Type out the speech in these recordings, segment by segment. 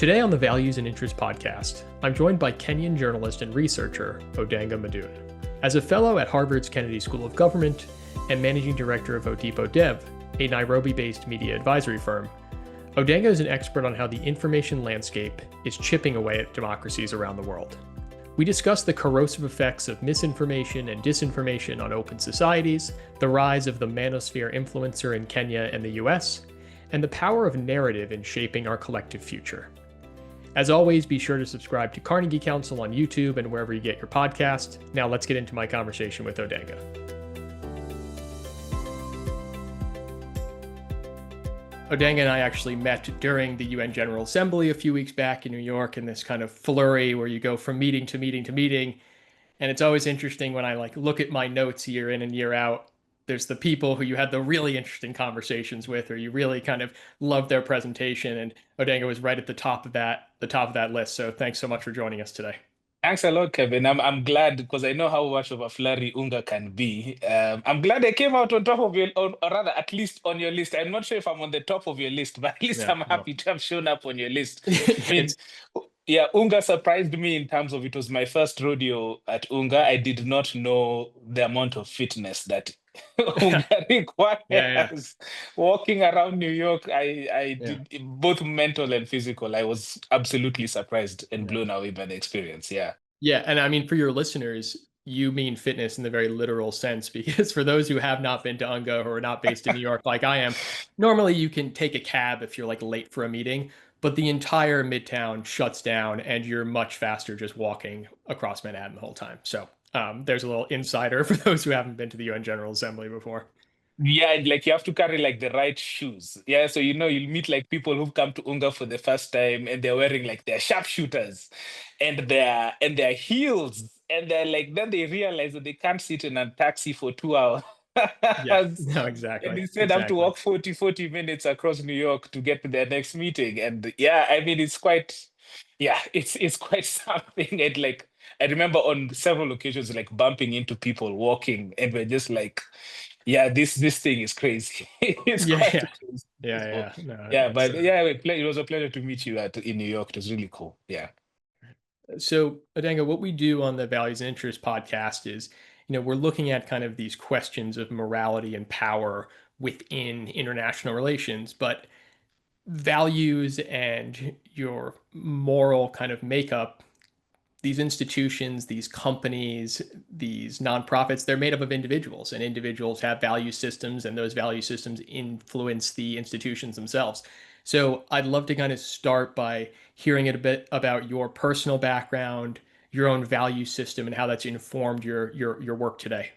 Today on the Values and Interests podcast, I'm joined by Kenyan journalist and researcher Odanga Madung. As a fellow at Harvard's Kennedy School of Government and managing director of Odipo Dev, a Nairobi-based media advisory firm, Odanga is an expert on how the information landscape is chipping away at democracies around the world. We discuss the corrosive effects of misinformation and disinformation on open societies, the rise of the Manosphere influencer in Kenya and the US, and the power of narrative in shaping our collective future. As always, be sure to subscribe to Carnegie Council on YouTube and wherever you get your podcast. Now let's get into my conversation with Odanga. Odanga and I actually met during the UN General Assembly a few weeks back in New York in this kind of flurry where you go from meeting to meeting to meeting. And it's always interesting when I look at my notes year in and year out. There's the people who you had the really interesting conversations with, or you really kind of loved their presentation. And Odanga was right at the top of that list. So thanks so much for joining us today. Thanks a lot, Kevin. I'm glad because I know how much of a flurry Unga can be. I'm glad I came out on top of or rather, at least on your list. I'm not sure if I'm on the top of your list, but at least I'm happy to have shown up on your list. I mean, yeah, Unga surprised me in terms of it was my first rodeo at Unga. I did not know the amount of fitness that Unga requires. Walking around New York, I did both mental and physical. I was absolutely surprised and blown away by the experience. Yeah. Yeah. And I mean, for your listeners, you mean fitness in the very literal sense, because for those who have not been to Unga or are not based in New York like I am, normally you can take a cab if you're late for a meeting, but the entire Midtown shuts down and you're much faster just walking across Manhattan the whole time. So there's a little insider for those who haven't been to the UN General Assembly before. Yeah, you have to carry the right shoes. Yeah, so you'll meet people who've come to Unga for the first time and they're wearing their sharpshooters and their heels. And they're then they realize that they can't sit in a taxi for 2 hours. Yeah, no, exactly. And instead have to walk 40 minutes across New York to get to their next meeting. And yeah, I mean it's quite something. And I remember on several occasions bumping into people walking and we're just yeah, this thing is crazy. It's crazy. But it was a pleasure to meet you in New York. It was really cool. Yeah. So, Odanga, what we do on the Values and Interests podcast is, we're looking at kind of these questions of morality and power within international relations, but values and your moral kind of makeup, these institutions, these companies, these nonprofits, they're made up of individuals, and individuals have value systems, and those value systems influence the institutions themselves. So I'd love to kind of start by hearing a bit about your personal background, your own value system, and how that's informed your work today.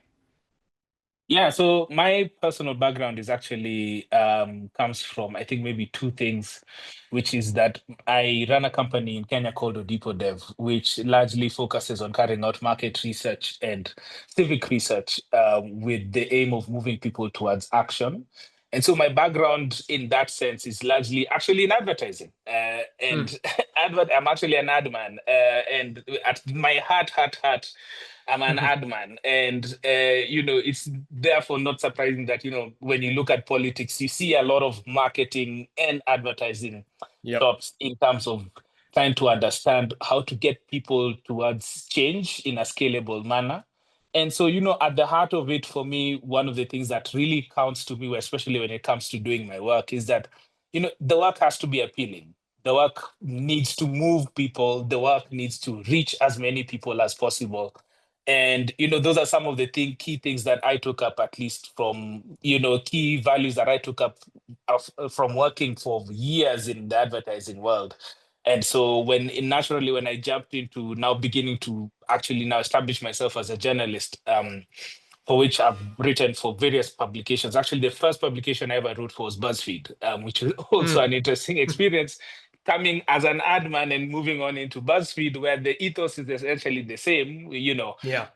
Yeah, so my personal background is actually comes from, I think, maybe two things, which is that I run a company in Kenya called Odipo Dev, which largely focuses on carrying out market research and civic research with the aim of moving people towards action. And so my background in that sense is largely actually in advertising. I'm actually an ad man. And at my heart, I'm an ad man. And, it's therefore not surprising that, when you look at politics, you see a lot of marketing and advertising jobs in terms of trying to understand how to get people towards change in a scalable manner. And so, at the heart of it, for me, one of the things that really counts to me, especially when it comes to doing my work, is that, the work has to be appealing. The work needs to move people. The work needs to reach as many people as possible. And, those are some of the key things that I took up, at least from, key values that I took up from working for years in the advertising world. And so naturally, when I jumped into now beginning to actually now establish myself as a journalist, for which I've written for various publications. Actually, the first publication I ever wrote for was BuzzFeed, which is also an interesting experience, coming as an ad man and moving on into BuzzFeed, where the ethos is essentially the same.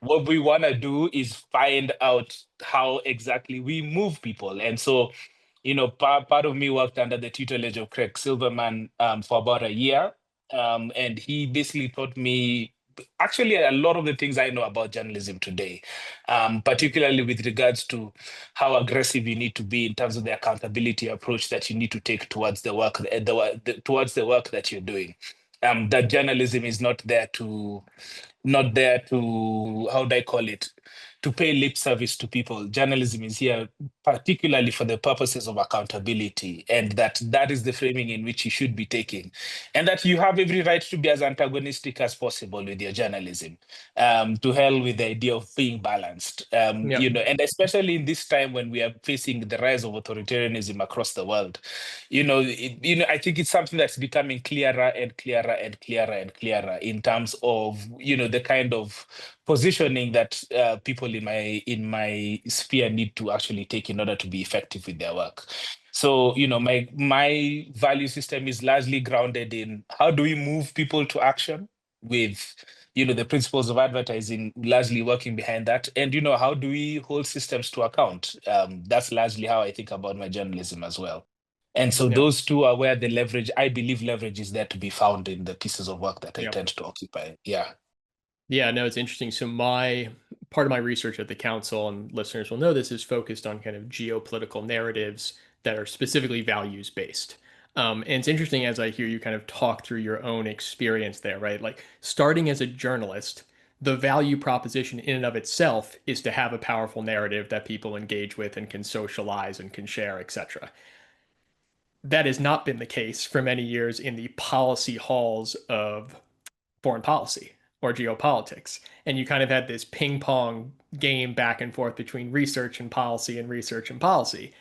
What we want to do is find out how exactly we move people. And so, part of me worked under the tutelage of Craig Silverman for about a year. And he basically taught me actually a lot of the things I know about journalism today, particularly with regards to how aggressive you need to be in terms of the accountability approach that you need to take towards the work, towards the work that you're doing. That journalism is not there to, how do I call it, to pay lip service to people. Journalism is here particularly for the purposes of accountability, and that is the framing in which you should be taking, and that you have every right to be as antagonistic as possible with your journalism. To hell with the idea of being balanced, Yeah. and especially in this time when we are facing the rise of authoritarianism across the world, I think it's something that's becoming clearer and clearer and clearer and clearer in terms of the kind of positioning that people in my sphere need to actually take in order to be effective with their work. So my value system is largely grounded in how do we move people to action with the principles of advertising largely working behind that, and how do we hold systems to account. That's largely how I think about my journalism as well. And so Yeah. those two are where the leverage, I believe leverage is there to be found in the pieces of work that I Yeah. tend to occupy. Yeah. Yeah, no, it's interesting. So my part of my research at the council, and listeners will know this, is focused on kind of geopolitical narratives that are specifically values based. And it's interesting as I hear you kind of talk through your own experience there, right? Like starting as a journalist, the value proposition in and of itself is to have a powerful narrative that people engage with and can socialize and can share, etc. That has not been the case for many years in the policy halls of foreign policy or geopolitics. And you kind of had this ping pong game back and forth between research and policy and research and policy.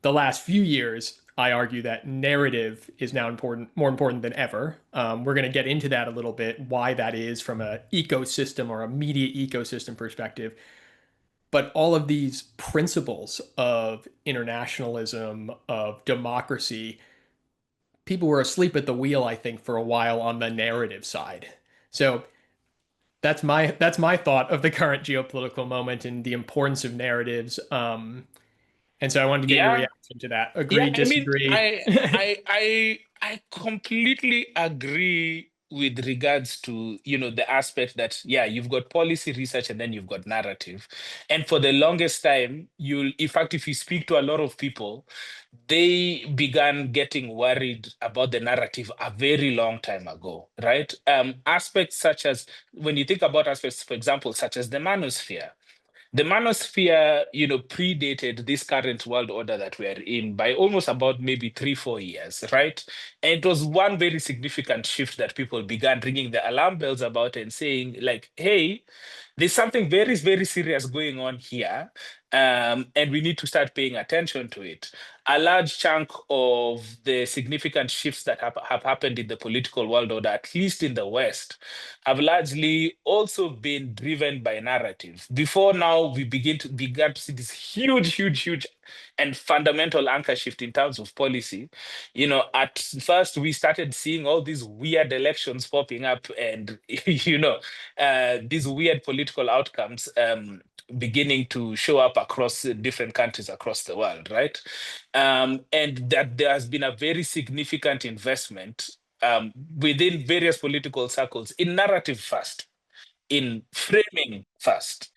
The last few years, I argue that narrative is now important, more important than ever. We're going to get into that a little bit, why that is from an ecosystem or a media ecosystem perspective. But all of these principles of internationalism, of democracy, people were asleep at the wheel, I think, for a while on the narrative side. So that's my thought of the current geopolitical moment and the importance of narratives. And so I wanted to get your Yeah. reaction to that. Yeah. Agree, I mean, disagree? I completely agree with regards to, the aspect that, yeah, you've got policy research and then you've got narrative. And for the longest time, in fact, if you speak to a lot of people, they began getting worried about the narrative a very long time ago, right? Aspects such as, when you think about aspects, for example, such as the manosphere. The manosphere, predated this current world order that we are in by almost about maybe 3-4 years, right? And it was one very significant shift that people began ringing the alarm bells about and saying, like, hey, there's something very, very serious going on here, and we need to start paying attention to it. A large chunk of the significant shifts that have happened in the political world order, at least in the West, have largely also been driven by narrative. Before now, we began to see this huge, huge, huge and fundamental anchor shift in terms of policy. At first we started seeing all these weird elections popping up, and these weird political outcomes beginning to show up across different countries across the world, right? And that there has been a very significant investment within various political circles in narrative first, in framing first,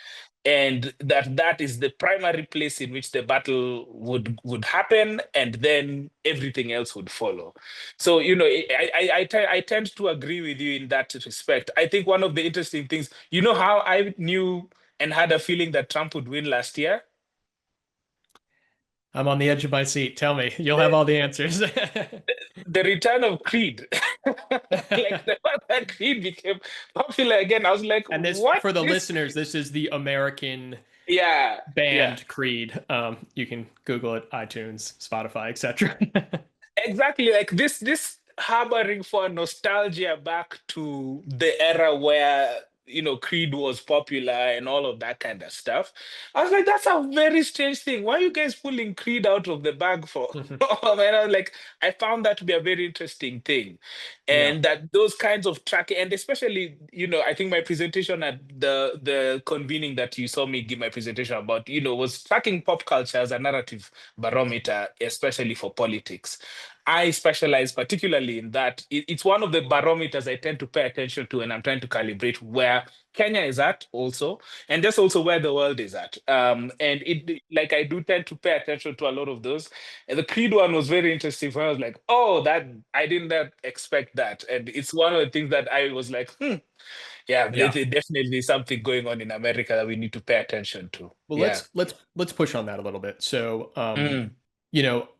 and that is the primary place in which the battle would happen, and then everything else would follow. So I tend to agree with you in that respect. I think one of the interesting things, how I knew and had a feeling that Trump would win last year. I'm on the edge of my seat. Tell me, you'll have all the answers. The return of Creed. Like the fact that Creed became popular again, I was like, And this, what? for the This? listeners, this is the American Yeah, yeah. band Creed. You can Google it, iTunes, Spotify, etc. Exactly, like this harboring for nostalgia back to the era where Creed was popular and all of that kind of stuff. I was like, that's a very strange thing. Why are you guys pulling Creed out of the bag for? And I was like, I found that to be a very interesting thing. Yeah. And that those kinds of tracking, and especially, I think my presentation at the convening that you saw me give my presentation about, was tracking pop culture as a narrative barometer, especially for politics. I specialize particularly in that. It's one of the barometers I tend to pay attention to, and I'm trying to calibrate where Kenya is at also, and that's also where the world is at. And it like I do tend to pay attention to a lot of those. And the Creed one was very interesting for me. I was like, oh, that I didn't expect that, and it's one of the things that I was like, yeah, Yeah. there's definitely something going on in America that we need to pay attention to. Well, Yeah. let's push on that a little bit. So, Mm,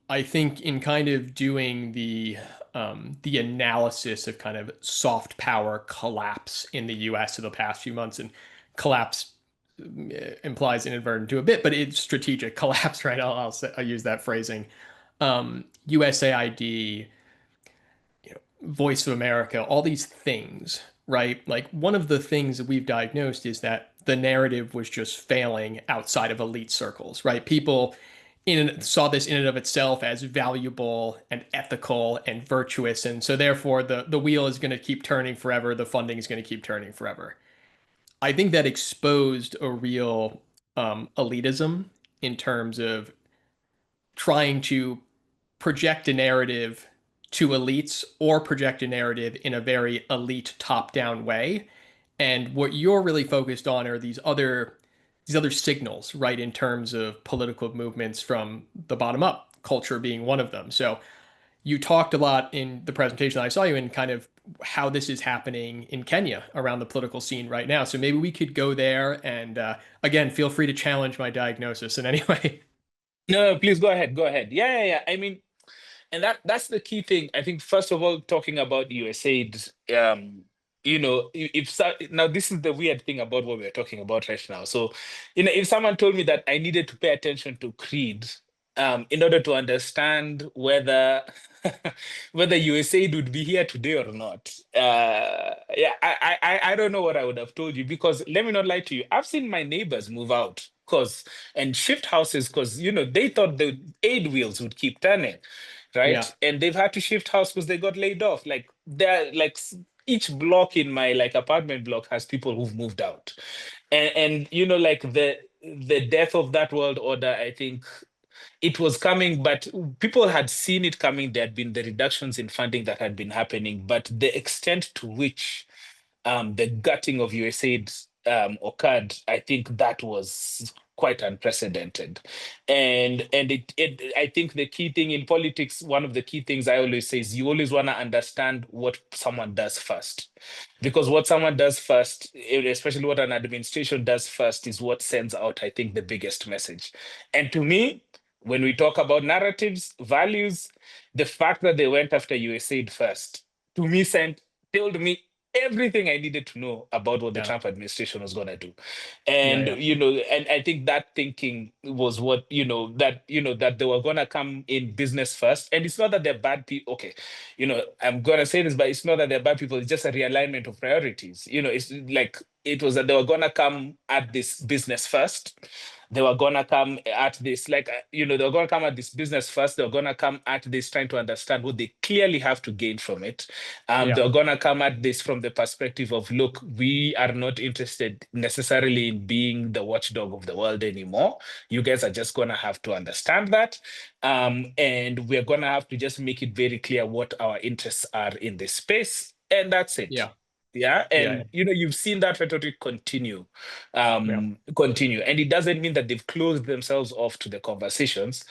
I think in kind of doing the analysis of kind of soft power collapse in the U.S. in the past few months, and collapse implies inadvertent to a bit, but it's strategic collapse, right? I'll use that phrasing. USAID, Voice of America, all these things, right? Like one of the things that we've diagnosed is that the narrative was just failing outside of elite circles, right? People saw this in and of itself as valuable and ethical and virtuous, and so therefore the wheel is going to keep turning forever. The funding is going to keep turning forever. I think that exposed a real elitism in terms of trying to project a narrative to elites or project a narrative in a very elite top-down way. And what you're really focused on are these other signals, right, in terms of political movements from the bottom up, culture being one of them. So you talked a lot in the presentation that I saw you in kind of how this is happening in Kenya around the political scene right now. So maybe we could go there and again, feel free to challenge my diagnosis in any way. no, please go ahead. Go ahead. Yeah, yeah, yeah. I mean, and that's the key thing. I think first of all, talking about USAID, now this is the weird thing about what we're talking about right now. So, if someone told me that I needed to pay attention to Creed, in order to understand whether whether USAID would be here today or not, yeah, I don't know what I would have told you, because let me not lie to you, I've seen my neighbors move out cause and shift houses because they thought the aid wheels would keep turning, Yeah. right? And they've had to shift house because they got laid off. Like they're like each block in my like apartment block has people who've moved out. And like the death of that world order, I think it was coming, but people had seen it coming. There had been the reductions in funding that had been happening, but the extent to which the gutting of USAID occurred, I think that was quite unprecedented. And I think the key thing in politics, one of the key things I always say is you always want to understand what someone does first. Because what someone does first, especially what an administration does first, is what sends out, I think, the biggest message. And to me, when we talk about narratives, values, the fact that they went after USAID first, to me, told me everything I needed to know about what the Yeah. Trump administration was going to do. Yeah. And, Yeah. and I think that thinking was what, that they were going to come in business first. And it's not that they're bad people. Okay. I'm going to say this, but it's not that they're bad people. It's just a realignment of priorities. It's like, it was that they were going to come at this business first. They were going to come at this, like, they were going to come at this business first. They were going to come at this trying to understand what they clearly have to gain from it. Yeah. They're going to come at this from the perspective of, look, we are not interested necessarily in being the watchdog of the world anymore. You guys are just going to have to understand that. And we're going to have to just make it very clear what our interests are in this space. And that's it. Yeah. Yeah. Yeah. And, you've seen that rhetoric continue, Yeah. And it doesn't mean that they've closed themselves off to the conversations.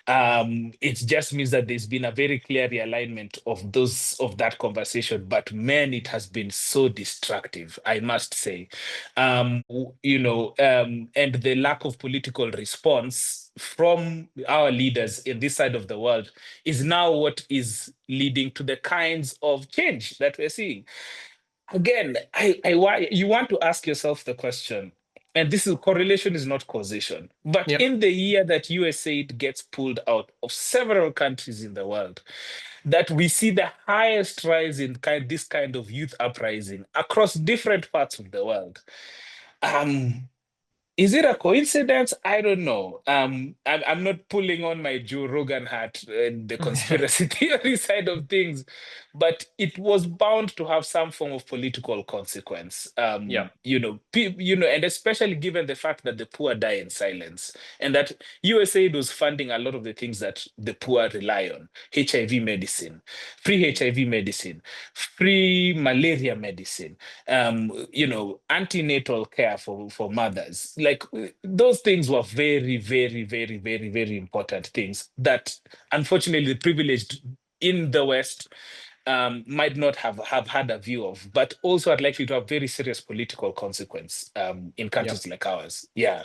It just means that there's been a very clear realignment of that conversation. But man, it has been so destructive, I must say. And the lack of political response from our leaders in this side of the world is now what is leading to the kinds of change that we're seeing. Again, you want to ask yourself the question, and this is correlation is not causation. But Yep. in the year that USAID gets pulled out of several countries in the world, that we see the highest rise in this kind of youth uprising across different parts of the world. Um, Is it a coincidence? I don't know. I'm not pulling on my Joe Rogan hat and the conspiracy theory side of things, but it was bound to have some form of political consequence. Yeah. And especially given the fact that the poor die in silence, and that USAID was funding a lot of the things that the poor rely on: HIV medicine, free HIV medicine, free malaria medicine, antenatal care for mothers. Like those things were very, very, very, very, very important things that unfortunately the privileged in the West might not have had a view of, but also are likely to have very serious political consequence in Yeah. countries like ours. Yeah.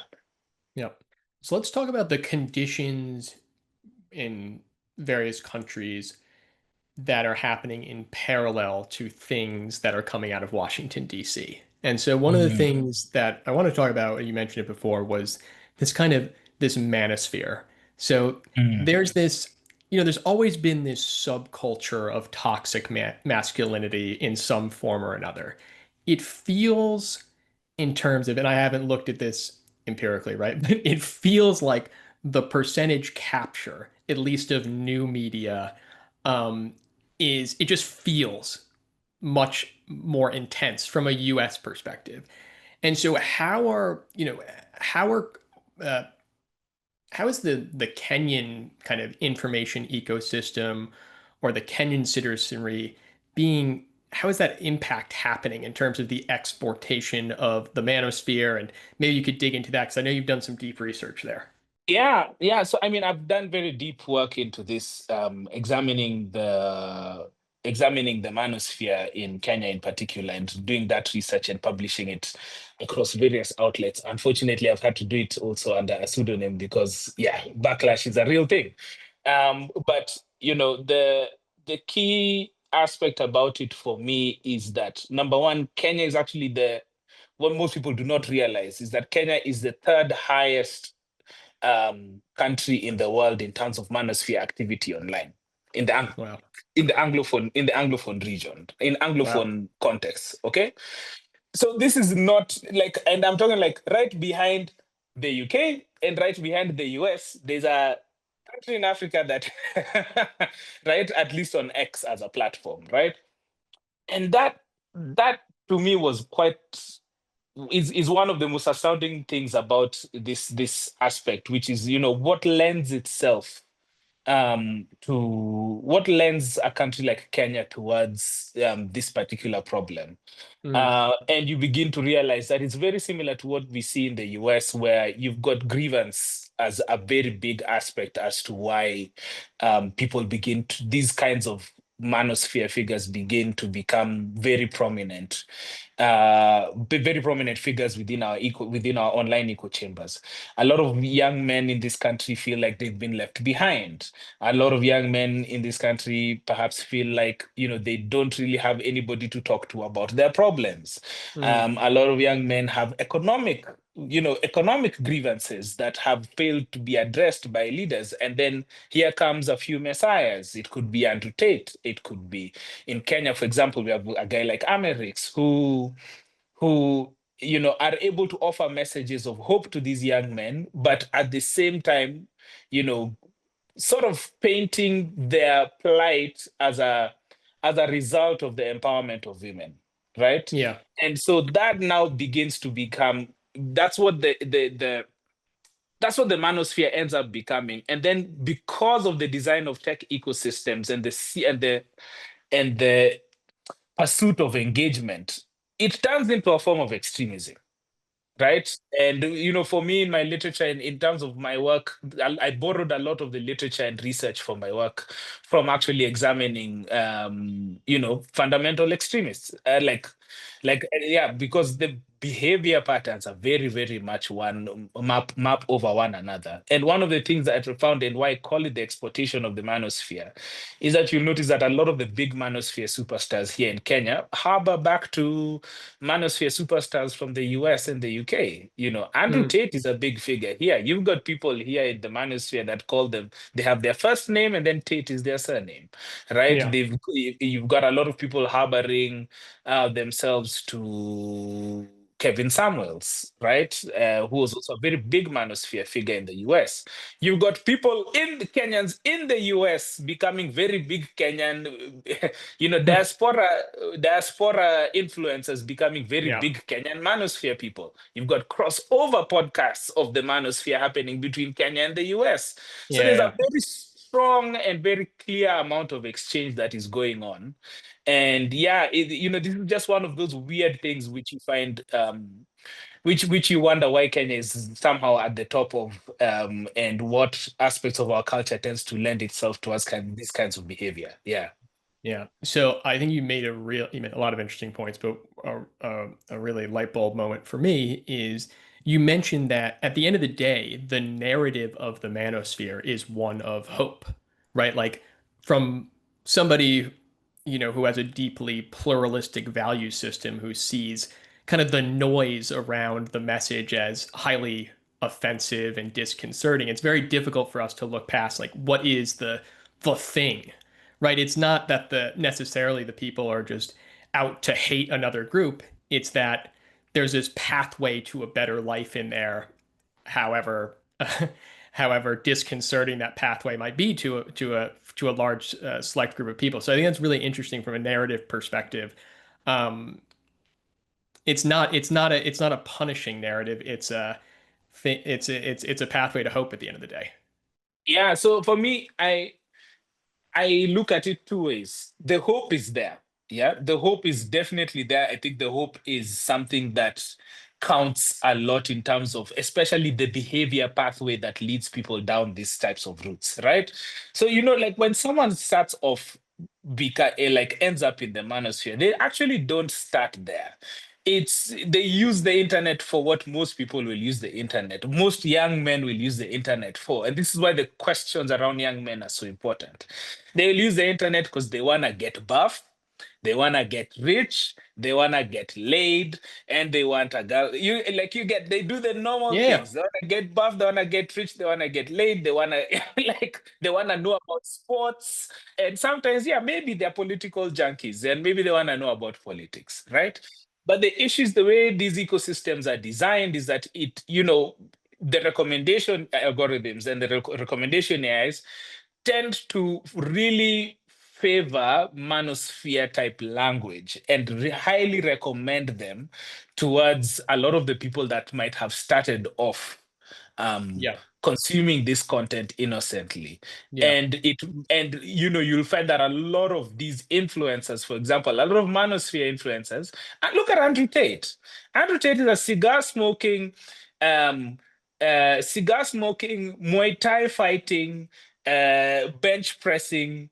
Yeah. So let's talk about the conditions in various countries that are happening in parallel to things that are coming out of Washington, D.C. And so one of the Mm, things that I want to talk about, you mentioned it before, was this kind of this manosphere. So mm. there's this, there's always been this subculture of toxic masculinity in some form or another. It feels in terms of, and I haven't looked at this empirically, right? But it feels like the percentage capture, at least of new media, um, it just feels much more intense from a US perspective. And so how are uh, how is the Kenyan kind of information ecosystem or the Kenyan citizenry being how is that impact happening in terms of the exportation of the manosphere? And maybe you could dig into that because I know you've done some deep research there. Yeah, yeah. So I mean, I've done very deep work into this, examining the manosphere in Kenya in particular, and doing that research and publishing it across various outlets. Unfortunately, I've had to do it also under a pseudonym because, yeah, backlash is a real thing. But the key aspect about it for me is that number one, Kenya is actually the what most people do not realize is that Kenya is the third highest country in the world in terms of manosphere activity online in the Wow. anglophone region, in Wow. anglophone context. Okay, so this is not like, and I'm talking like right behind the UK and right behind the US. There's a country in Africa that, right, at least on X as a platform, right, and that to me was quite is one of the most astounding things about this aspect, which is what lends itself to what lends a country like Kenya towards this particular problem. Mm, And you begin to realize that it's very similar to what we see in the US, where you've got grievance as a very big aspect as to why people begin to, these kinds of manosphere figures begin to become very prominent, very prominent figures within our online echo chambers. A lot of young men in this country feel like they've been left behind. A lot of young men in this country perhaps feel like they don't really have anybody to talk to about their problems. mm, A lot of young men have economic grievances that have failed to be addressed by leaders, and then here comes a few messiahs. It could be Andrew Tate. It could be in Kenya, for example, we have a guy like Amerix who are able to offer messages of hope to these young men, but at the same time, you know, sort of painting their plight as a result of the empowerment of women, right? yeah. And so that now begins to become that's what the manosphere ends up becoming. And then because of the design of tech ecosystems and the pursuit of engagement, it turns into a form of extremism, right? And for me in my literature, in terms of my work, I borrowed a lot of the literature and research for my work from actually examining fundamental extremists, yeah, because the behavior patterns are very, very much one map over one another. And one of the things that I found, and why I call it the exploitation of the manosphere, is that you'll notice that a lot of the big manosphere superstars here in Kenya harbor back to manosphere superstars from the US and the UK. Andrew Mm, Tate is a big figure here. You've got people here in the manosphere that call them, they have their first name and then Tate is their surname, right? yeah. You've got a lot of people harboring themselves to Kevin Samuels, right? Who was also a very big manosphere figure in the US. You've got people in the Kenyans in the US becoming very big Kenyan, diaspora influencers becoming very Yeah. big Kenyan manosphere people. You've got crossover podcasts of the manosphere happening between Kenya and the US. So there's a Yeah. very strong and very clear amount of exchange that is going on. And yeah, this is just one of those weird things which you find, which you wonder why Kenya is somehow at the top of, and what aspects of our culture tends to lend itself towards these kinds of behavior. Yeah. Yeah. So I think you made a lot of interesting points, but a really light bulb moment for me is you mentioned that at the end of the day, the narrative of the manosphere is one of hope, right? Like from somebody, who has a deeply pluralistic value system, who sees kind of the noise around the message as highly offensive and disconcerting. It's very difficult for us to look past like what is the thing, right? It's not that the necessarily the people are just out to hate another group. It's that there's this pathway to a better life in there, however, however disconcerting that pathway might be to a large select group of people. So I think that's really interesting from a narrative perspective. Um, it's not a punishing narrative. It's a pathway to hope at the end of the day. Yeah. So for me, I look at it two ways. The hope is there. Yeah, the hope is definitely there. I think the hope is something that counts a lot in terms of especially the behavior pathway that leads people down these types of routes, right? So, like when someone starts off like ends up in the manosphere, they actually don't start there. They use the internet for what most people will use the internet. Most young men will use the internet for. And this is why the questions around young men are so important. They'll use the internet because they want to get buff, they want to get rich, they want to get laid, and they want a girl. They do the normal Yeah. things. They want to get buff, they want to get rich, they want to get laid, they want to, they want to know about sports. And sometimes, yeah, maybe they're political junkies and maybe they want to know about politics, right? But the issue is the way these ecosystems are designed is that the recommendation algorithms and the recommendation AIs tend to really favor manosphere type language and highly recommend them towards a lot of the people that might have started off um, Yeah. consuming this content innocently. Yeah. And you'll find that a lot of these influencers, for example, a lot of manosphere influencers, and look at Andrew Tate. Andrew Tate is a um, cigar smoking, Muay Thai fighting, bench pressing,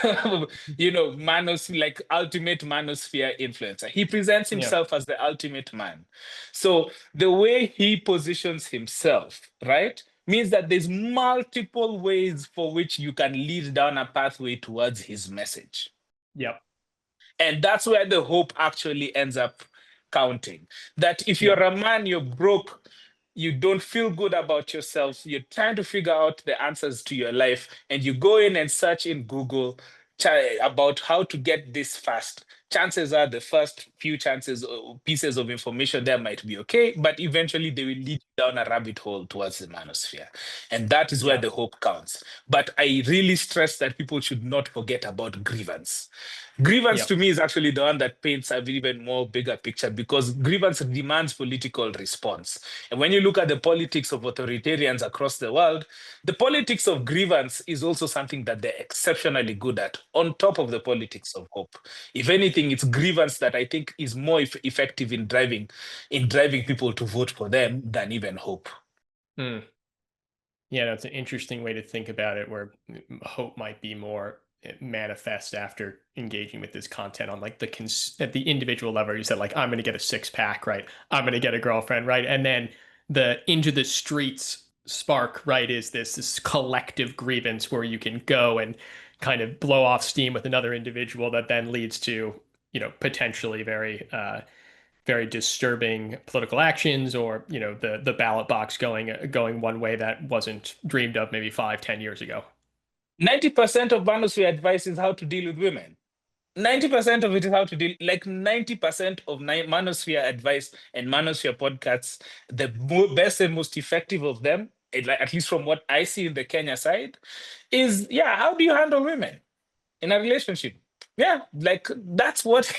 like ultimate manosphere influencer. He presents Yeah. himself as the ultimate man. So the way he positions himself, right, means that there's multiple ways for which you can lead down a pathway towards his message. Yep. And that's where the hope actually ends up counting. That if Yeah. you're a man, you're broke, you don't feel good about yourself, you're trying to figure out the answers to your life, and you go in and search in Google about how to get this fast. Chances are the first few chances or pieces of information there might be okay, but eventually they will lead you down a rabbit hole towards the manosphere. And that is where Yeah. the hope counts. But I really stress that people should not forget about grievance. Grievance Yep. to me is actually the one that paints an even more bigger picture because grievance demands political response. And when you look at the politics of authoritarians across the world, the politics of grievance is also something that they're exceptionally good at, on top of the politics of hope. If anything, it's grievance that I think is more effective in driving people to vote for them than even hope. Hmm. Yeah, that's an interesting way to think about it, where hope might be more manifest after engaging with this content on like at the individual level. You said like I'm going to get a six pack, right? I'm going to get a girlfriend, right? And then the into the streets spark, right, is this collective grievance where you can go and kind of blow off steam with another individual that then leads to, potentially very disturbing political actions, or the ballot box going one way that wasn't dreamed of maybe 5, 10 years ago. 90% of manosphere advice is how to deal with women. 90% of it is how to deal. Like 90% of Manosphere advice and Manosphere podcasts, the best and most effective of them, like, at least from what I see in the Kenya side, is yeah, how do you handle women in a relationship? Yeah, like that's what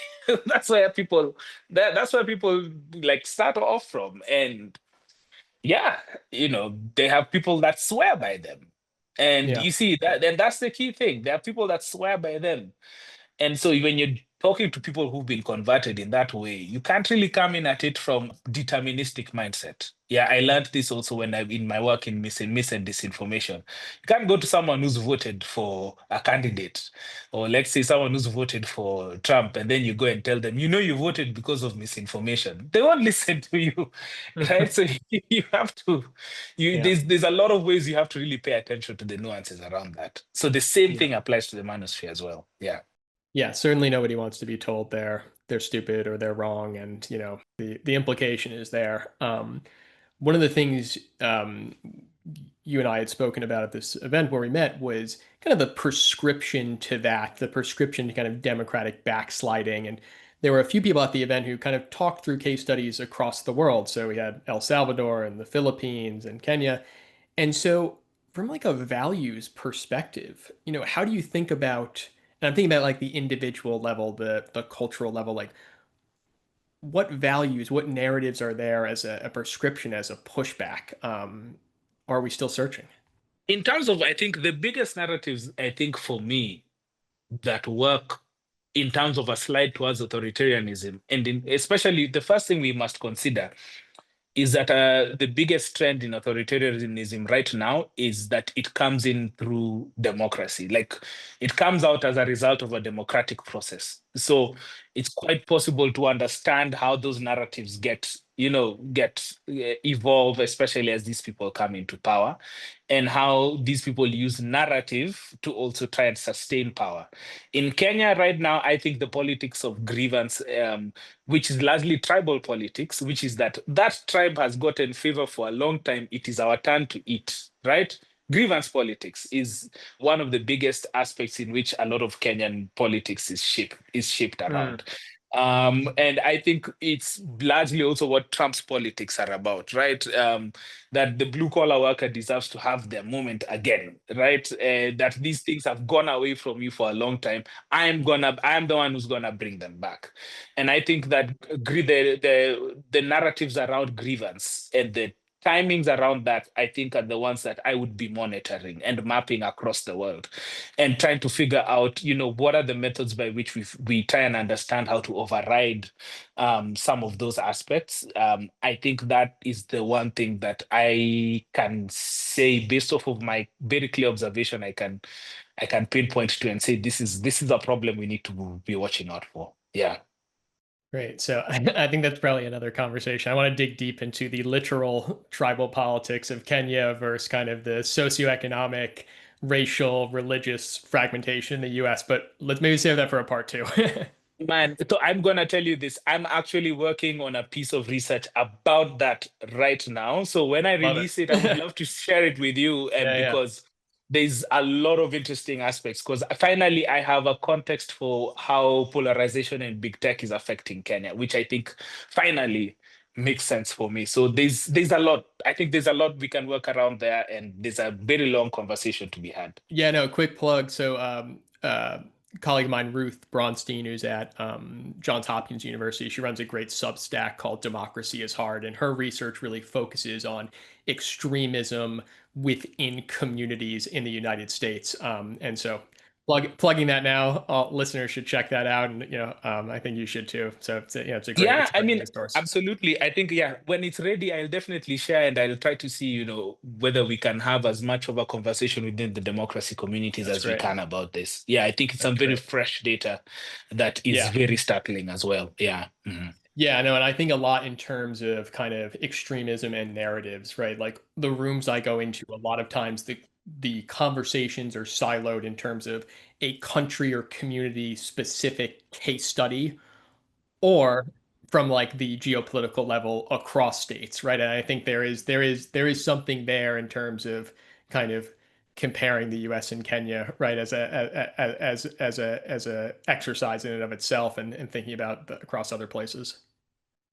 that's where people that's where people like start off from. And yeah, they have people that swear by them. And Yeah. you see that, and that's the key thing. There are people that swear by them. And so when you're talking to people who've been converted in that way, you can't really come in at it from deterministic mindset. Yeah, I learned this also when I'm in my work in mis and disinformation. You can't go to someone who's voted for a candidate, or let's say someone who's voted for Trump, and then you go and tell them, you voted because of misinformation. They won't listen to you, right? So you have to, Yeah. there's a lot of ways you have to really pay attention to the nuances around that. So the same Yeah. thing applies to the manosphere as well. Yeah. Yeah, certainly nobody wants to be told they're stupid or they're wrong, and the implication is there. One of the things you and I had spoken about at this event where we met was kind of the prescription to that, the prescription to kind of democratic backsliding. And there were a few people at the event who kind of talked through case studies across the world. So we had El Salvador and the Philippines and Kenya. And so from like a values perspective, how do you think about, and I'm thinking about like the individual level, the cultural level, like what values, what narratives are there as a prescription, as a pushback? Are we still searching? In terms of, I think the biggest narratives, I think for me, that work in terms of a slide towards authoritarianism, and especially the first thing we must consider is that the biggest trend in authoritarianism right now is that it comes in through democracy. Like it comes out as a result of a democratic process. So it's quite possible to understand how those narratives get evolve, especially as these people come into power, and how these people use narrative to also try and sustain power. In Kenya right now, I think the politics of grievance, which is largely tribal politics, which is that tribe has gotten favor for a long time. It is our turn to eat, right? Grievance politics is one of the biggest aspects in which a lot of Kenyan politics is shaped Mm, around. And I think it's largely also what Trump's politics are about, right? That the blue collar worker deserves to have their moment again, right? That these things have gone away from you for a long time. I'm the one who's gonna bring them back. And I think that the narratives around grievance and the timings around that, I think, are the ones that I would be monitoring and mapping across the world, and trying to figure out, what are the methods by which we try and understand how to override some of those aspects. I think that is the one thing that I can say based off of my very clear observation. I can pinpoint to and say this is a problem we need to be watching out for. Yeah. great. So I think that's probably another conversation. I want to dig deep into the literal tribal politics of Kenya versus kind of the socioeconomic, racial, religious fragmentation in the US, but let's maybe save that for a part two. Man, so I'm gonna tell you this. I'm actually working on a piece of research about that right now. So when I Love release it, I would it. love to share it with you, and Yeah, yeah. because there's a lot of interesting aspects. Because finally, I have a context for how polarization in big tech is affecting Kenya, which I think finally makes sense for me. So there's a lot. I think there's a lot we can work around there, and there's a very long conversation to be had. Yeah, no, quick plug. So, colleague of mine, Ruth Braunstein, who's at Johns Hopkins University, she runs a great Substack called Democracy is Hard, and her research really focuses on extremism within communities in the United States. And so, plugging that now, all listeners should check that out, and I think you should too. So, it's a great Yeah, it's a I great mean, resource. absolutely. I think, yeah, when it's ready, I'll definitely share and I'll try to see, whether we can have as much of a conversation within the democracy communities That's as we great. can about this. Yeah, I think it's That's some very great. fresh data that is Yeah. very startling as well. Yeah. Mhm. Yeah, no, and I think a lot in terms of kind of extremism and narratives, right? Like the rooms I go into, a lot of times the conversations are siloed in terms of a country or community specific case study or from like the geopolitical level across states, right? And I think there is something there in terms of kind of comparing the U.S. and Kenya, right, as a exercise in and of itself, and thinking about across other places.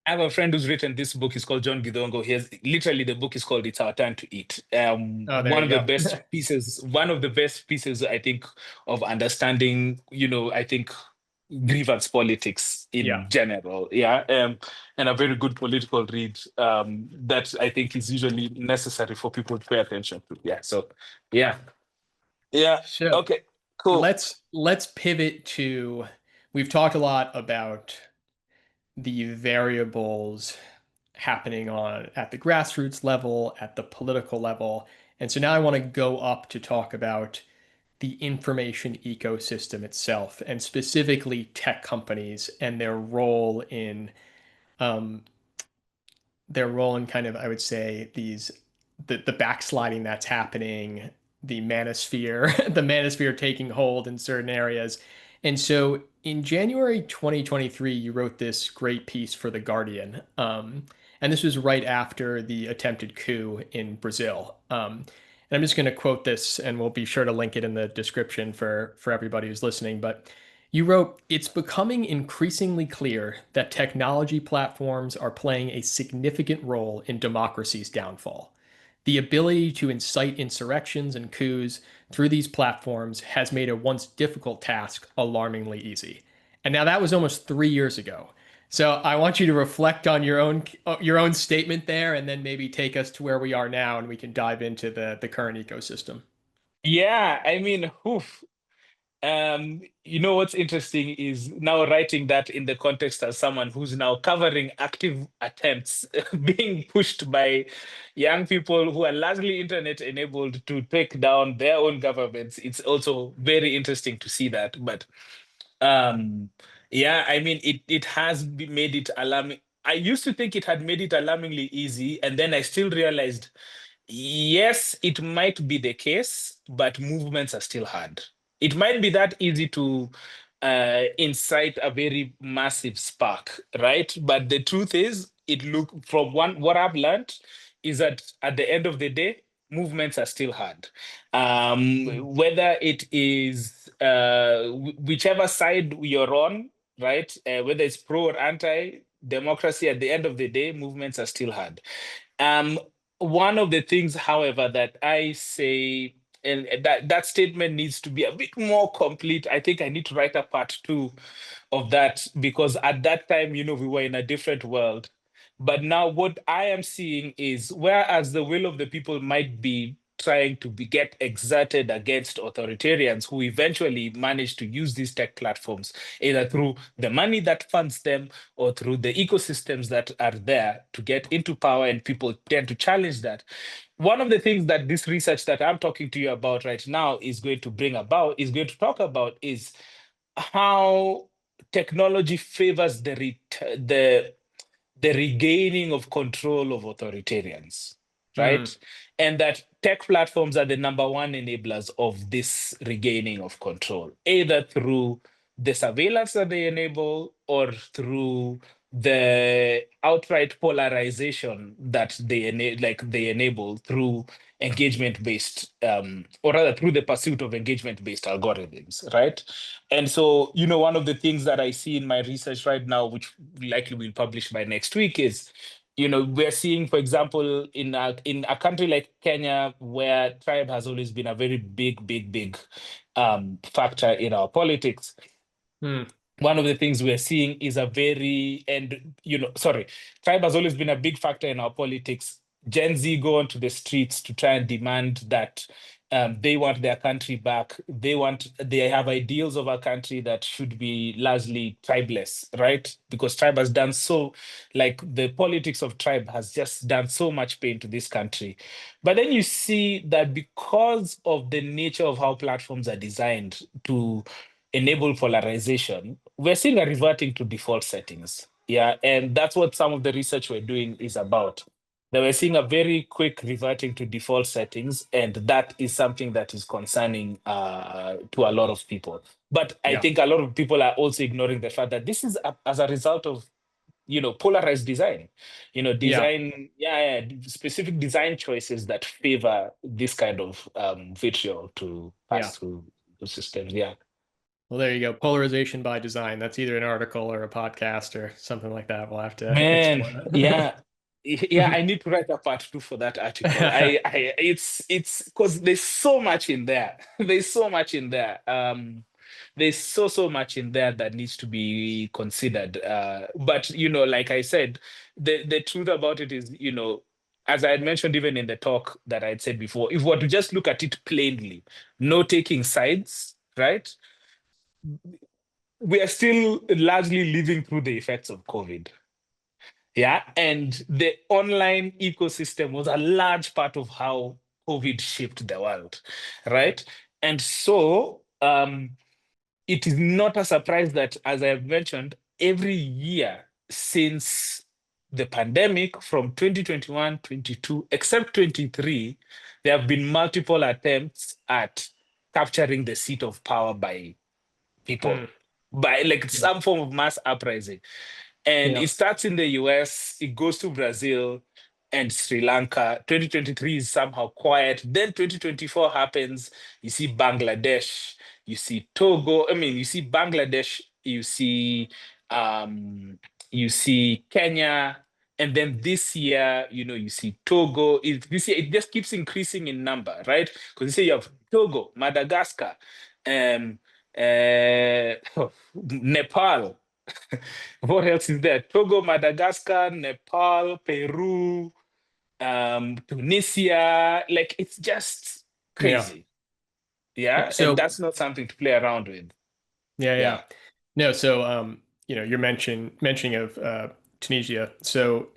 I have a friend who's written this book. He's called John Gidongo. He has literally, the book is called "It's Our Time to Eat." Oh, there you go. One of the best pieces, I think, of understanding, I think grievance politics Yeah. in general. Yeah. And a very good political read that I think is usually necessary for people to pay attention to. Yeah. So, yeah. Yeah. So Okay. Cool. let's pivot to, we've talked a lot about the variables happening on at the grassroots level, at the political level. And so now I want to go up to talk about the information ecosystem itself, and specifically tech companies and um, their role in kind of, I would say, the backsliding that's happening, the manosphere, the manosphere taking hold in certain areas. And so in January 2023, you wrote this great piece for The Guardian. And this was right after the attempted coup in Brazil. And I'm just going to quote this, and we'll be sure to link it in the description for everybody who's listening. But you wrote, "It's becoming increasingly clear that technology platforms are playing a significant role in democracy's downfall. The ability to incite insurrections and coups through these platforms has made a once difficult task alarmingly easy." And now that was almost 3 years ago. So I want you to reflect on your own statement there, and then maybe take us to where we are now, and we can dive into the current ecosystem. Yeah. I mean, oof. What's interesting is now writing that in the context as someone who's now covering active attempts being pushed by young people who are largely internet enabled to take down their own governments. It's also very interesting to see that. But um, yeah, I mean, it has made it alarming. I used to think it had made it alarmingly easy, and then I still realized, yes, it might be the case, but movements are still hard. It might be that easy to incite a very massive spark, right? But the truth is, from what I've learned is that at the end of the day, movements are still hard. Whether it is whichever side you're on, right? Whether it's pro or anti democracy, at the end of the day, movements are still hard. Um, One of the things, however, that I say, and that statement needs to be a bit more complete. I think I need to write a part two of that, because at that time, we were in a different world. But now what I am seeing is, whereas the will of the people might be trying to get exerted against authoritarians who eventually manage to use these tech platforms, either through the money that funds them or through the ecosystems that are there to get into power, and people tend to challenge that. One of the things that this research that I'm talking to you about right now is going to talk about is how technology favors the regaining of control of authoritarians, Mm. right? And that tech platforms are the number one enablers of this regaining of control, either through the surveillance that they enable or through the outright polarization that they enable through engagement based or rather through the pursuit of engagement based algorithms, right? And so, one of the things that I see in my research right now, which likely will publish by next week, is, we're seeing, for example, in a country like Kenya, where tribe has always been a very big, big, big factor in our politics. Mm. One of the things we're seeing is tribe has always been a big factor in our politics. Gen Z go onto the streets to try and demand that they want their country back. They have ideals of a country that should be largely tribeless, right? Because tribe has done so, like the politics of tribe has just done so much pain to this country. But then you see that because of the nature of how platforms are designed to enable polarization, we're seeing a reverting to default settings. Yeah, and that's what some of the research we're doing is about. That we're seeing a very quick reverting to default settings, and that is something that is concerning to a lot of people. But I Yeah. think a lot of people are also ignoring the fact that this is as a result of polarized design, Yeah. design, specific design choices that favor this kind of vitriol to pass through the systems. Yeah. Well, there you go. Polarization by design. That's either an article or a podcast or something like that. We'll have to explore Man, that. yeah, I need to write a part two for that article. It's because there's so much in there. There's so much in there. There's so much in there that needs to be considered. But like I said, the truth about it is, as I had mentioned even in the talk that I had said before, if we were to just look at it plainly, no taking sides, right? We are still largely living through the effects of COVID. Yeah. And the online ecosystem was a large part of how COVID shaped the world. Right. And so it is not a surprise that, as I have mentioned, every year since the pandemic from 2021, 22, except 23, there have been multiple attempts at capturing the seat of power by people, by like some form of mass uprising. And it starts in the US, it goes to Brazil and Sri Lanka. 2023 is somehow quiet. Then 2024 happens. You see Bangladesh, you see Togo. You see Bangladesh, you see Kenya. And then this year, you see Togo. This year, it just keeps increasing in number, right? Because you say you have Togo, Madagascar, um, Nepal. What else is there? Togo, Madagascar, Nepal, Peru, Tunisia. Like, it's just crazy. Yeah. So And that's not something to play around with. yeah. No, so you're mentioning of Tunisia. So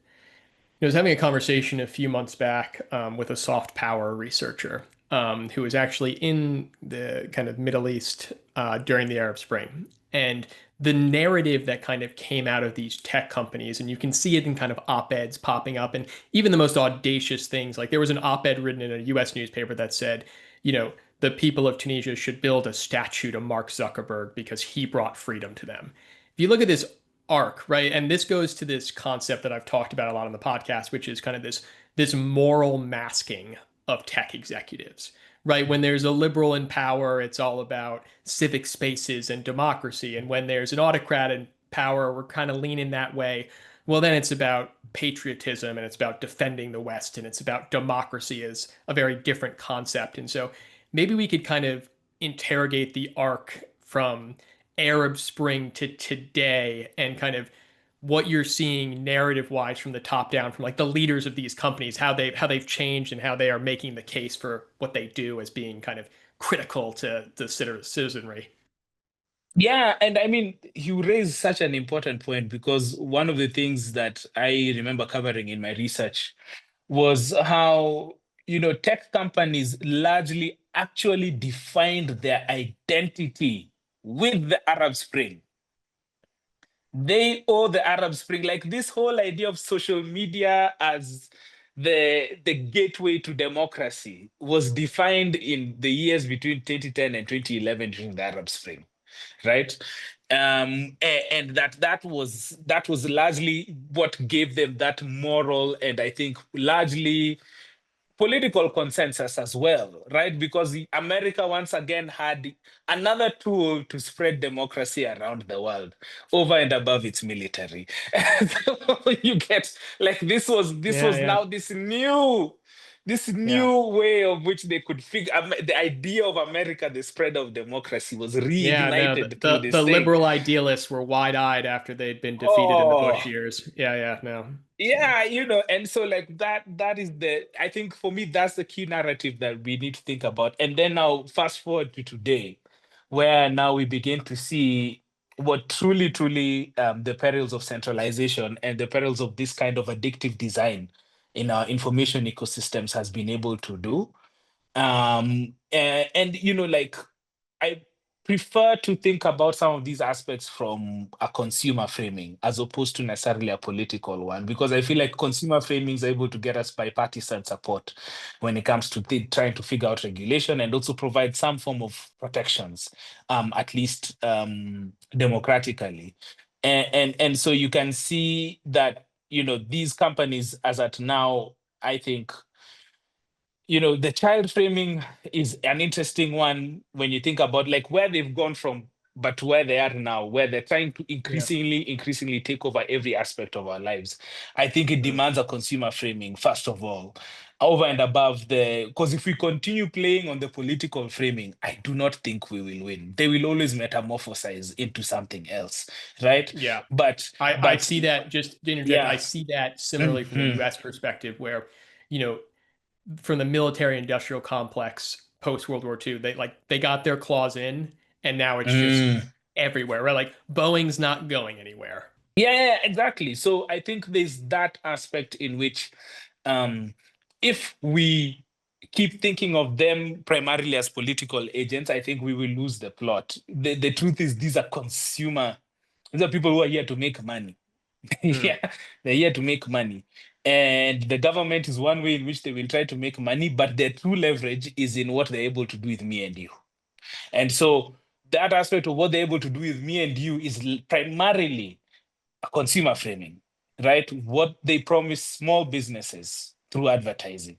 I was having a conversation a few months back with a soft power researcher who was actually in the kind of Middle East during the Arab Spring. And the narrative that kind of came out of these tech companies, and you can see it in kind of op-eds popping up, and even the most audacious things. Like there was an op-ed written in a US newspaper that said, the people of Tunisia should build a statue to Mark Zuckerberg because he brought freedom to them. If you look at this arc, right? And this goes to this concept that I've talked about a lot on the podcast, which is kind of this moral masking of tech executives, right? When there's a liberal in power, it's all about civic spaces and democracy. And when there's an autocrat in power, we're kind of leaning that way. Well, then it's about patriotism and it's about defending the West and it's about democracy as a very different concept. And so maybe we could kind of interrogate the arc from Arab Spring to today and kind of what you're seeing narrative wise from the top down from like the leaders of these companies, how they've changed and how they are making the case for what they do as being kind of critical to the citizenry. Yeah, and you raise such an important point because one of the things that I remember covering in my research was how, tech companies largely actually defined their identity with the Arab Spring. They owe the Arab Spring, like this whole idea of social media as the gateway to democracy was defined in the years between 2010 and 2011 during the Arab Spring, right? And that was largely what gave them that moral and I think largely political consensus as well, right? Because America once again had another tool to spread democracy around the world over and above its military. So you get like this was Yeah. now this new way of which they could figure the idea of America, the spread of democracy, was Yeah, no, reignited through the this thing. liberal idealists were wide-eyed after they'd been defeated in the Bush Oh, years. Yeah, no. yeah, and so like that is I think for me that's the key narrative that we need to think about. And then now fast forward to today, where now we begin to see what truly the perils of centralization and the perils of this kind of addictive design in our information ecosystems has been able to do. And like I prefer to think about some of these aspects from a consumer framing as opposed to necessarily a political one, because I feel like consumer framing is able to get us bipartisan support when it comes to trying to figure out regulation and also provide some form of protections, at least democratically. And so you can see that, these companies, as at now, I think, the child framing is an interesting one when you think about like where they've gone from, but to where they are now, where they're trying to increasingly take over every aspect of our lives. I think it demands a consumer framing, first of all, over and above because if we continue playing on the political framing, I do not think we will win. They will always metamorphosize into something else, right? Yeah. But I see that, just to interject, I yeah. see that similarly from the US perspective, where, you know, from the military industrial complex post World War II, they got their claws in, and now it's just Mm. everywhere, right? Like Boeing's not going anywhere. Yeah, exactly. So I think there's that aspect in which, um, if we keep thinking of them primarily as political agents, I think we will lose the plot. The truth is, these are people who are here to make money. Mm. Yeah, they're here to make money. And the government is one way in which they will try to make money, but their true leverage is in what they're able to do with me and you. And so that aspect of what they're able to do with me and you is primarily a consumer framing, right? What they promise small businesses through advertising,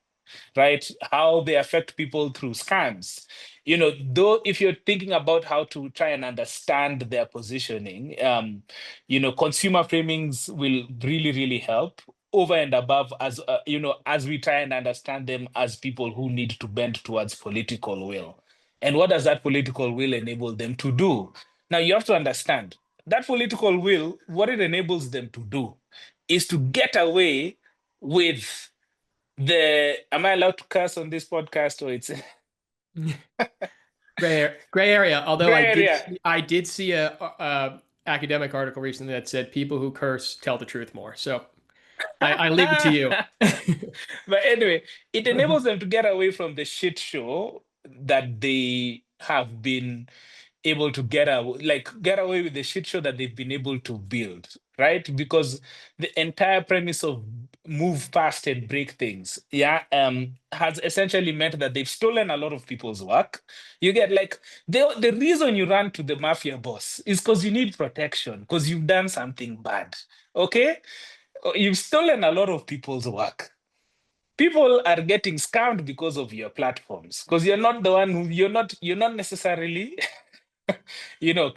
right? How they affect people through scams. Though if you're thinking about how to try and understand their positioning, consumer framings will really, really help over and above as we try and understand them as people who need to bend towards political will. And what does that political will enable them to do? Now you have to understand that political will, what it enables them to do is to get away with am I allowed to curse on this podcast, or it's Gray area. Although gray area? I did see a academic article recently that said people who curse tell the truth more. So I leave it to you. But anyway, it enables them to get away from the shit show that they have been able to get away with the shit show that they've been able to build, right? Because the entire premise of move fast and break things, has essentially meant that they've stolen a lot of people's work. You get like the reason you run to the mafia boss is because you need protection, because you've done something bad. Okay, you've stolen a lot of people's work. People are getting scammed because of your platforms, because you're not the one you're not necessarily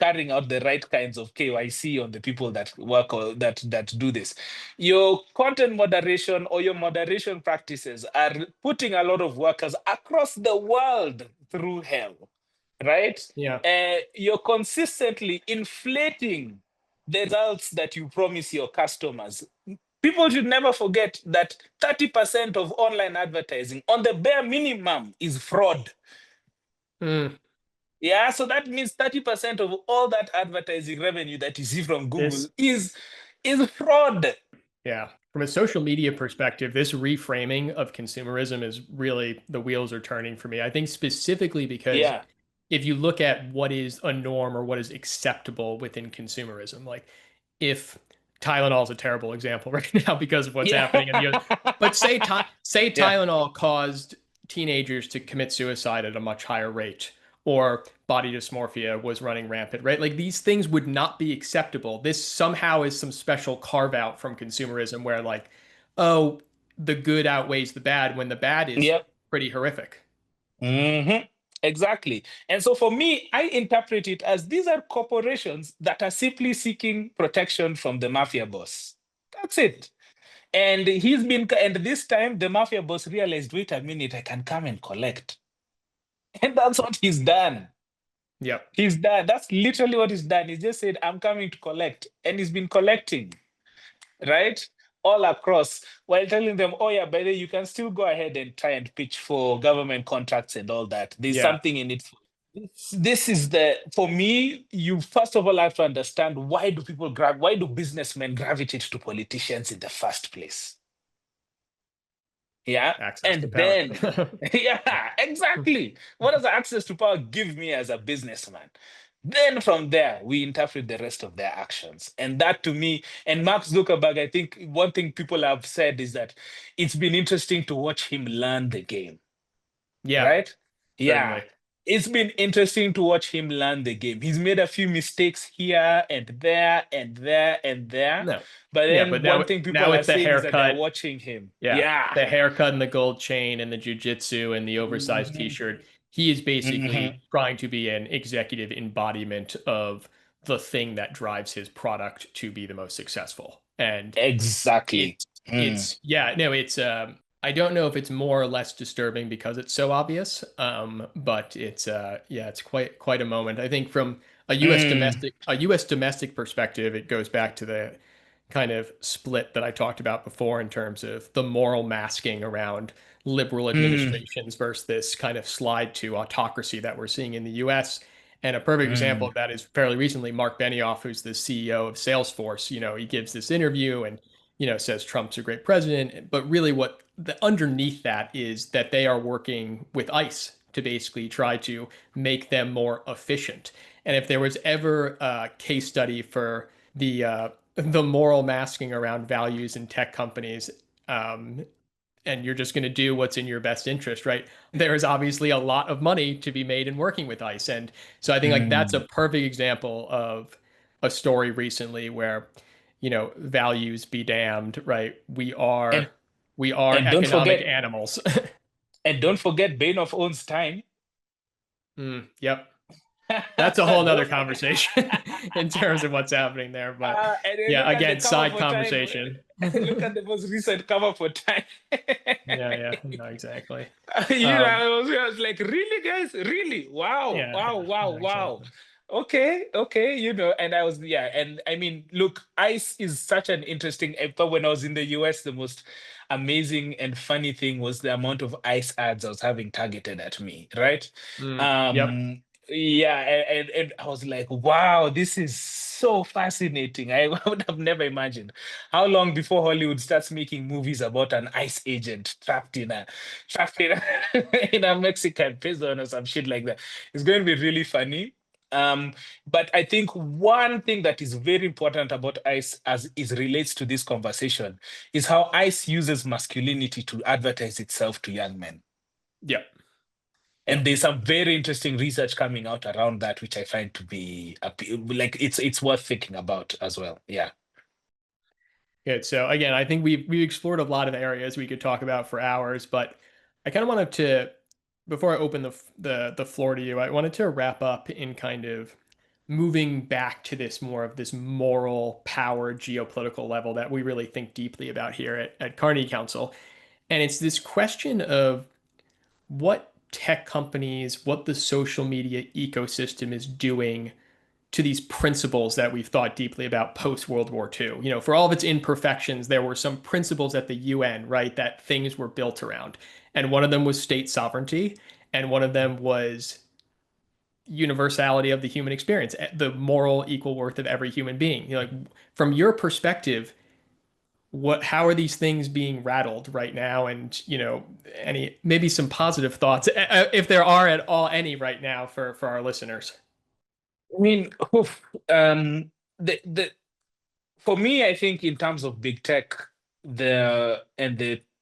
carrying out the right kinds of KYC on the people that work or that do this. Your content moderation or your moderation practices are putting a lot of workers across the world through hell, right? Yeah. You're consistently inflating the results that you promise your customers. People should never forget that 30% of online advertising on the bare minimum is fraud. Mm. Yeah, so that means 30% of all that advertising revenue that you see from Google is fraud. Yeah. From a social media perspective, this reframing of consumerism is really, the wheels are turning for me. I think specifically because Yeah. if you look at what is a norm or what is acceptable within consumerism, like if Tylenol is a terrible example right now because of what's happening in the US, but say Yeah. Tylenol caused teenagers to commit suicide at a much higher rate, or body dysmorphia was running rampant, right? Like these things would not be acceptable. This somehow is some special carve out from consumerism where like, oh, the good outweighs the bad when the bad is Yep. pretty horrific. Exactly. And so for me, I interpret it as these are corporations that are simply seeking protection from the mafia boss. That's it. And this time the mafia boss realized, wait a minute, I can come and collect. And that's what he's done. Yep. He's done. That's literally what he's done. He just said, I'm coming to collect. And he's been collecting, right? All across, while telling them, oh, yeah, by the way, you can still go ahead and try and pitch for government contracts and all that. There's Yeah. something in it. This is for me, you first of all have to understand why do businessmen gravitate to politicians in the first place? Yeah. Access to And power. then, yeah, exactly. What does access to power give me as a businessman? Then from there, we interpret the rest of their actions. And that to me, and Mark Zuckerberg, I think one thing people have said is that it's been interesting to watch him learn the game, Yeah, right? Yeah. certainly. it's been interesting to watch him learn the game. He's made a few mistakes here and there and there and there. No. But Yeah, but then one thing now people are it's the saying is that they're haircut. watching him. Yeah, Yeah. the haircut and the gold chain and the jujitsu and the oversized Mhm. t-shirt. He is basically Mhm. trying to be an executive embodiment of the thing that drives his product to be the most successful. And Exactly. it's Mm. yeah, no, it's I don't know if it's more or less disturbing because it's so obvious. But it's yeah, it's quite a moment. I think from Mm. A US domestic perspective, it goes back to the kind of split that I talked about before in terms of the moral masking around liberal Mm. administrations versus this kind of slide to autocracy that we're seeing in the US. And a perfect example Mm. of that is fairly recently Mark Benioff, who's the CEO of Salesforce. He gives this interview and says Trump's a great president, but really what the underneath that is that they are working with ICE to basically try to make them more efficient. And if there was ever a case study for the moral masking around values in tech companies, um, and you're just going to do what's in your best interest, right? There is obviously a lot of money to be made in working with ICE, and so I think like that's a Mm. perfect example of a story recently where values be damned, right? And We are and don't economic forget animals. Bain owns time. Yep. That's a whole nother conversation in terms of what's happening there. But And then yeah, look at the again, cover side for time. conversation. Look at the most recent cover for time. Yeah, no, exactly. I Um, was like, really, guys? Really? Wow, wow, wow, no, wow. exactly. Okay, okay, and I was, yeah, and I mean, look, ICE is such an interesting. But when I was in the US, the most amazing and funny thing was the amount of ICE ads I was having targeted at me, right? Yep. Yeah, and I was like, wow, this is so fascinating. I would have never imagined how long before Hollywood starts making movies about an ICE agent trapped in in a Mexican prison or some shit like that. It's going to be really funny. Um, but I think one thing that is very important about ICE as it relates to this conversation is how ICE uses masculinity to advertise itself to young men. Yep. And Yep. there's some very interesting research coming out around that, which I find to be like it's worth thinking about as well. Yeah. Good. So again, I think we've explored a lot of areas we could talk about for hours, but I kind of wanted to, before I open the floor to you, I wanted to wrap up in kind of moving back to this more of this moral power geopolitical level that we really think deeply about here at Carnegie Council. And it's this question of what tech companies, what the social media ecosystem is doing to these principles that we've thought deeply about post World War II. For all of its imperfections, there were some principles at the UN, right, that things were built around. And one of them was state sovereignty, and one of them was universality of the human experience, the moral equal worth of every human being. Like from your perspective, how are these things being rattled right now? And any maybe some positive thoughts, if there are at all any right now for our listeners. I mean, oof, the for me, I think in terms of big tech, the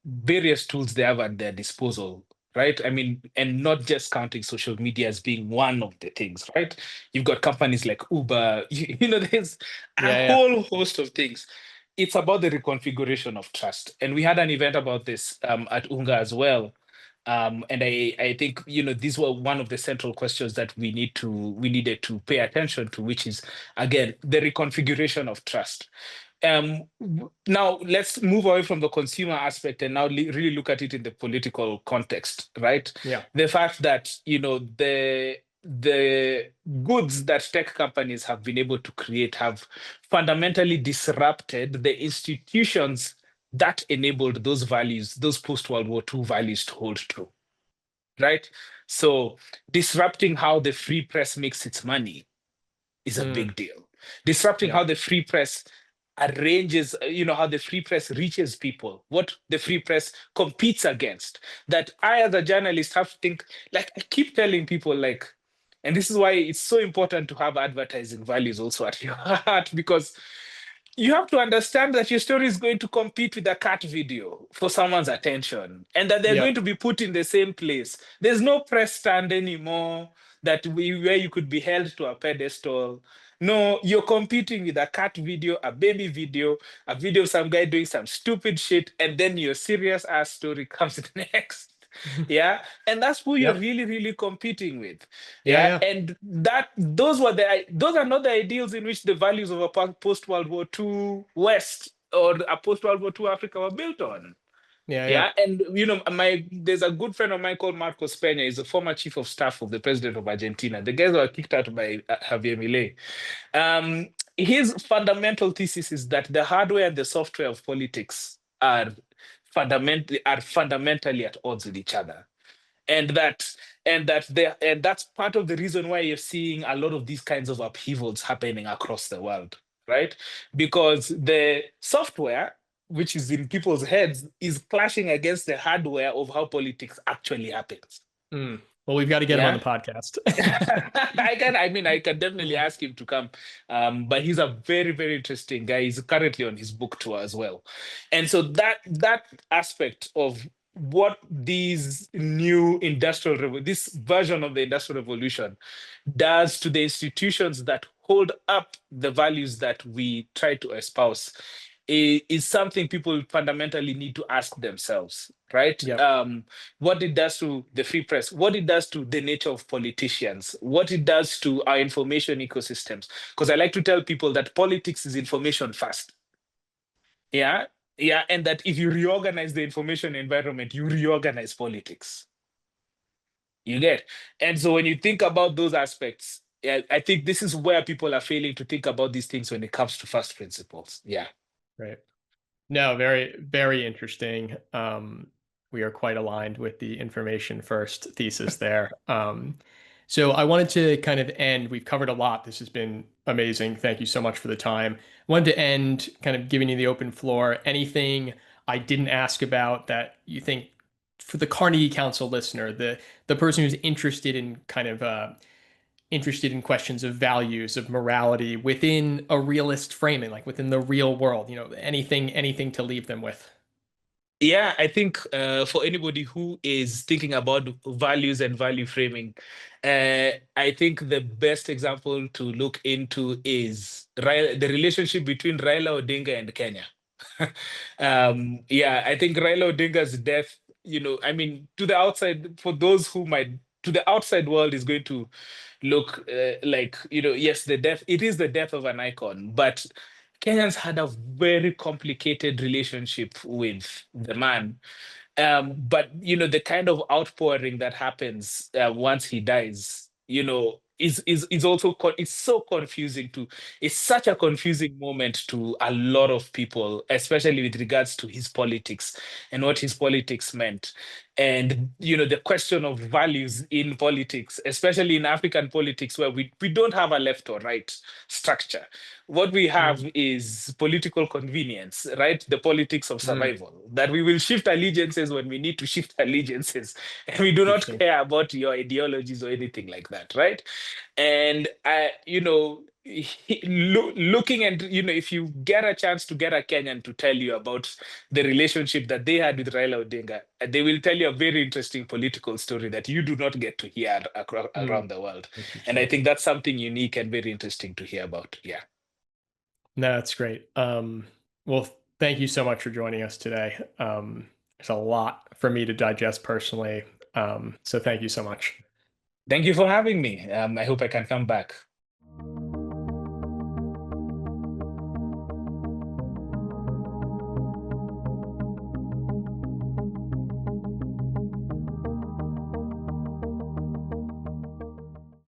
various tools they have at their disposal, right? I mean, and not just counting social media as being one of the things, right? You've got companies like Uber, there's a Yeah, yeah. whole host of things. It's about the reconfiguration of trust. And we had an event about this at Unga as well. And I think these were one of the central questions that we needed to pay attention to, which is again the reconfiguration of trust. Now let's move away from the consumer aspect and now really look at it in the political context, right? Yeah. The fact that the goods that tech companies have been able to create have fundamentally disrupted the institutions that enabled those values, those post-World War II values to hold true, right? So disrupting how the free press makes its money is a Mm, big deal. Disrupting yeah. how the free press arranges, how the free press reaches people, what the free press competes against. That I, as a journalist, have to think, like, I keep telling people, like, and this is why it's so important to have advertising values also at your heart, because you have to understand that your story is going to compete with a cat video for someone's attention, and that they're Yeah. going to be put in the same place. There's no press stand anymore where you could be held to a pedestal. No, you're competing with a cat video, a baby video, a video of some guy doing some stupid shit, and then your serious ass story comes next. Yeah, and that's who you're Yep. really, really competing with. Yeah. Yeah, Yeah. and those are not the ideals in which the values of a post World War II West or a post World War II Africa were built on. Yeah. Yeah. Yeah, and there's a good friend of mine called Marcos Peña. He's a former chief of staff of the president of Argentina. The guys were kicked out by Javier Milei. His fundamental thesis is that the hardware and the software of politics are fundamentally at odds with each other, and that's part of the reason why you're seeing a lot of these kinds of upheavals happening across the world, right? Because the software, which is in people's heads, is clashing against the hardware of how politics actually happens. Well, we've got to get him on the Yeah. podcast. I can definitely ask him to come. But he's a very, very interesting guy. He's currently on his book tour as well. And so that aspect of what these this version of the industrial revolution does to the institutions that hold up the values that we try to espouse is something people fundamentally need to ask themselves, right? Yep. What it does to the free press, what it does to the nature of politicians, what it does to our information ecosystems. Because I like to tell people that politics is information first. Yeah. Yeah. And that if you reorganize the information environment, you reorganize politics. You get. And so when you think about those aspects, yeah, I think this is where people are failing to think about these things when it comes to first principles. Yeah. Right. No, very, very interesting. We are quite aligned with the information first thesis there. So I wanted to kind of end, we've covered a lot. This has been amazing. Thank you so much for the time. I wanted to end kind of giving you the open floor. Anything I didn't ask about that you think for the Carnegie Council listener, the person who's interested in kind of interested in questions of values, of morality within a realist framing, like within the real world, anything to leave them with. Yeah, I think for anybody who is thinking about values and value framing, I think the best example to look into is the relationship between Raila Odinga and Kenya. Yeah, I think Raila Odinga's death, I mean, to the outside, for those who might, to the outside world, is going to look like, yes, it is the death of an icon, but Kenyans had a very complicated relationship with the man. But the kind of outpouring that happens once he dies, is also it's so confusing to it's such a confusing moment to a lot of people, especially with regards to his politics and what his politics meant. And the question of values in politics, especially in African politics, where we don't have a left or right structure. What we have Mm, is political convenience, right? The politics of mm, survival, that we will shift allegiances when we need to shift allegiances. And we do not interesting. care about your ideologies or anything like that, right? And looking and if you get a chance to get a Kenyan to tell you about the relationship that they had with Raila Odinga, they will tell you a very interesting political story that you do not get to hear Mm, around the world. And I interesting. think that's something unique and very interesting to hear about. Yeah. No, that's great. Well, thank you so much for joining us today. There's a lot for me to digest personally. So thank you so much. Thank you for having me. I hope I can come back.